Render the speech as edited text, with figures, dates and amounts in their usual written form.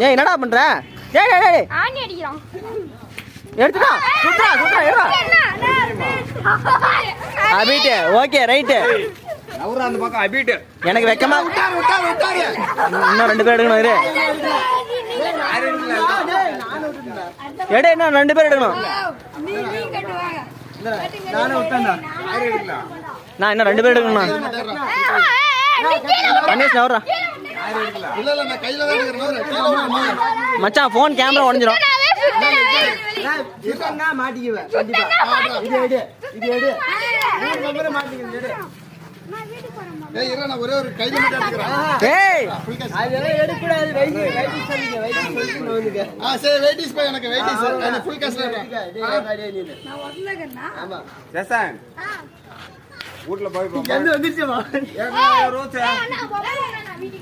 ஏய் என்னடா பண்ற? ஏய் ஏய் ஏய் ஆணி அடிக்குறான். எடுத்துடா. சுத்ரா சுத்ரா எடுடா. அபிட் ஓகே ரைட். அவரு அந்த பக்கம் அபிட். எனக்கு வெக்கமா விட்டாரு. இன்னும் 2 பேர் எடுக்கணும் இரு. எடு என்ன 2 பேர் எடுக்கணும். நானே விட்டேன்டா. நான் இன்னும் 2 பேர் எடுக்கணும். கணேஷ் நவரா. இல்ல இல்ல நான் கையில தான் எடுக்கறேன். மச்சான் ஃபோன் கேமரா உடைஞ்சிரும். இதுன்னா மாட்டிக்குவேன் கண்டிப்பா. இது எடு. நான் நம்பரை மாட்டிக்கிறேன் எடு. ஏய் இர நான் ஒரே ஒரு கையில மட்டும் எடுக்கறேன். ஏய் அதெல்லாம் எடுக்க கூடாது. வெயிட் சொல்லுங்க வந்துங்க. சரி வெயிட் பை எனக்கு வெயிட் நான் ஃபுல் கேஷ்ல எடுக்கறேன். நான் வந்தகன்னா. ஆமா. ஜெசன். வீட்ல போய் போ. எங்க வந்துருச்சுமா? ஏன்னா ரோச்சா. நான் போறேன் நான் வீட்டுக்கு